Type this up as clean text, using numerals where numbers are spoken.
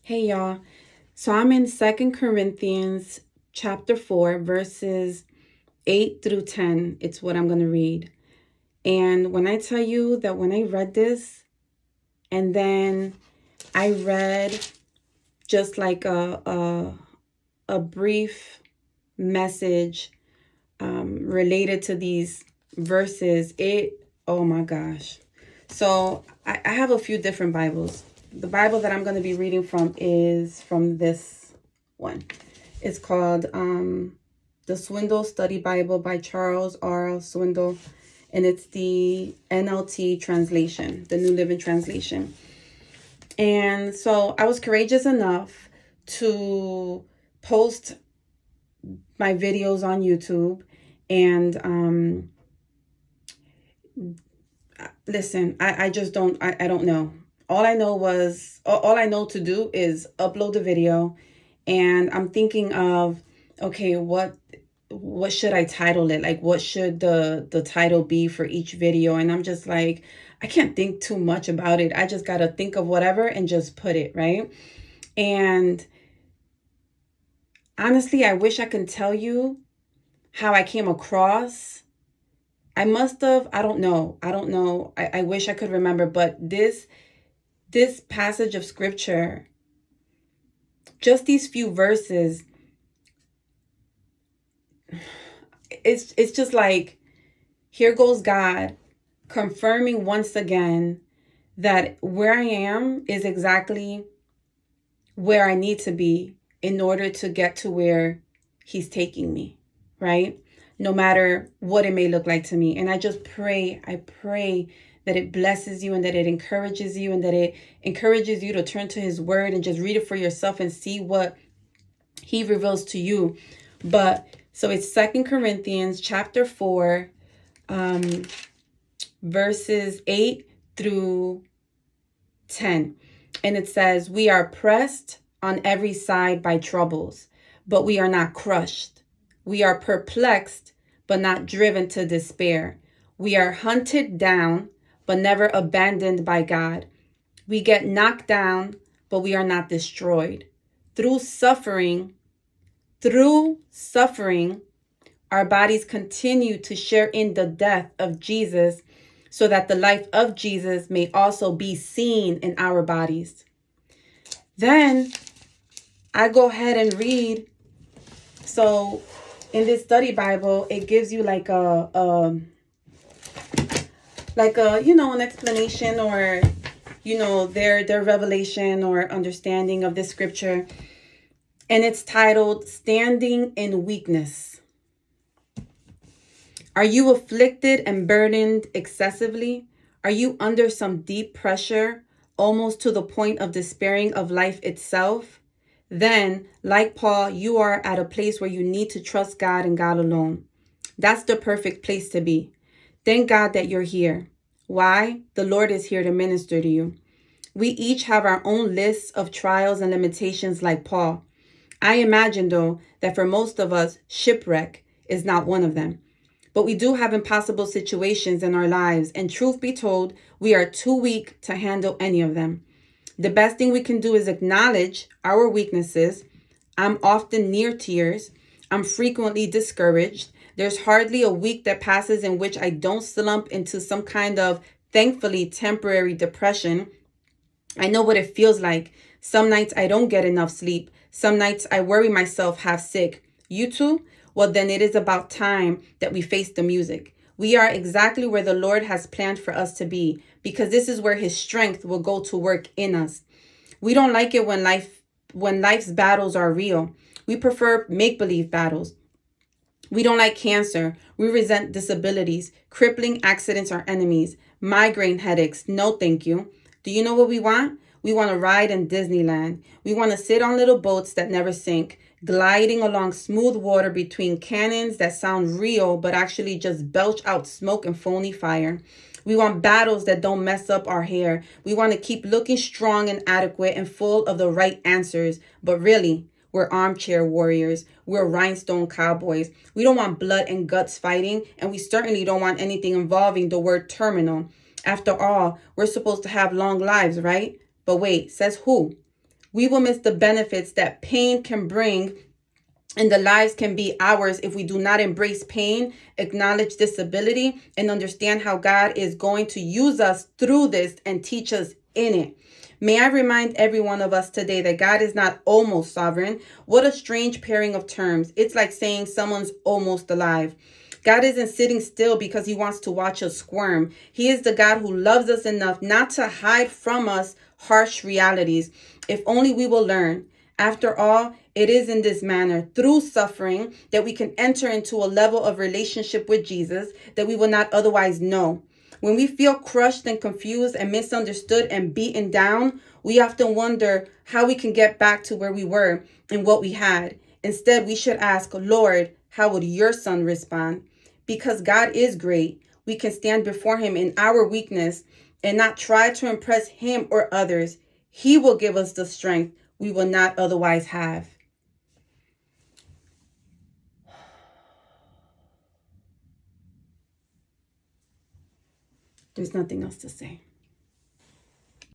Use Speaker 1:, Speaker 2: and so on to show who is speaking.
Speaker 1: Hey y'all. So I'm in Second Corinthians chapter 4 verses 8 through 10. It's what I'm going to read. And when I tell you that when I read this and then I read just like a brief message related to these verses, oh my gosh. So I have a few different Bibles. The Bible that I'm going to be reading from is from this one. It's called the Swindoll Study Bible by Charles R. Swindoll, and it's the NLT translation, the New Living Translation. And so I was courageous enough to post my videos on YouTube, and listen, I just I don't know. All I know to do is upload the video, and I'm thinking of, okay, what should I title it? Like, what should the title be for each video? And I'm just like, I can't think too much about it. I just got to think of whatever and just put it, right? And honestly, I wish I could tell you how I came across. I must have, I don't know. I wish I could remember, but this passage of scripture, just these few verses, it's just like, here goes God confirming once again that where I am is exactly where I need to be in order to get to where he's taking me, right? No matter what it may look like to me. And I pray that it blesses you and that it encourages you and that it encourages you to turn to his word and just read it for yourself and see what he reveals to you. But so it's 2 Corinthians chapter 4, verses 8 through 10. And it says, we are pressed on every side by troubles, but we are not crushed. We are perplexed, but not driven to despair. We are hunted down, but never abandoned by God. We get knocked down, but we are not destroyed. Through suffering, our bodies continue to share in the death of Jesus, so that the life of Jesus may also be seen in our bodies. Then I go ahead and read. So in this study Bible, it gives you like an explanation, or their revelation or understanding of this scripture. And it's titled Standing in Weakness. Are you afflicted and burdened excessively? Are you under some deep pressure, almost to the point of despairing of life itself? Then, like Paul, you are at a place where you need to trust God and God alone. That's the perfect place to be. Thank God that you're here. Why? The Lord is here to minister to you. We each have our own lists of trials and limitations like Paul. I imagine, though, that for most of us, shipwreck is not one of them. But we do have impossible situations in our lives, and truth be told, we are too weak to handle any of them. The best thing we can do is acknowledge our weaknesses. I'm often near tears. I'm frequently discouraged. There's hardly a week that passes in which I don't slump into some kind of, thankfully, temporary depression. I know what it feels like. Some nights I don't get enough sleep. Some nights I worry myself half sick. You too? Well, then it is about time that we face the music. We are exactly where the Lord has planned for us to be, because this is where his strength will go to work in us. We don't like it when life's battles are real. We prefer make-believe battles. We don't like cancer. We resent disabilities. Crippling accidents are enemies. Migraine headaches, no thank you. Do you know what we want? We want to ride in Disneyland. We want to sit on little boats that never sink, gliding along smooth water between cannons that sound real but actually just belch out smoke and phony fire. We want battles that don't mess up our hair. We want to keep looking strong and adequate and full of the right answers. But really, we're armchair warriors. We're rhinestone cowboys. We don't want blood and guts fighting, and we certainly don't want anything involving the word terminal. After all, we're supposed to have long lives, right? But wait, says who? We will miss the benefits that pain can bring, and the lives can be ours if we do not embrace pain, acknowledge disability, and understand how God is going to use us through this and teach us in it. May I remind every one of us today that God is not almost sovereign. What a strange pairing of terms. It's like saying someone's almost alive. God isn't sitting still because he wants to watch us squirm. He is the God who loves us enough not to hide from us harsh realities. If only we will learn. After all, it is in this manner, through suffering, that we can enter into a level of relationship with Jesus that we will not otherwise know. When we feel crushed and confused and misunderstood and beaten down, we often wonder how we can get back to where we were and what we had. Instead, we should ask, Lord, how would your son respond? Because God is great, we can stand before him in our weakness and not try to impress him or others. He will give us the strength we will not otherwise have. There's nothing else to say.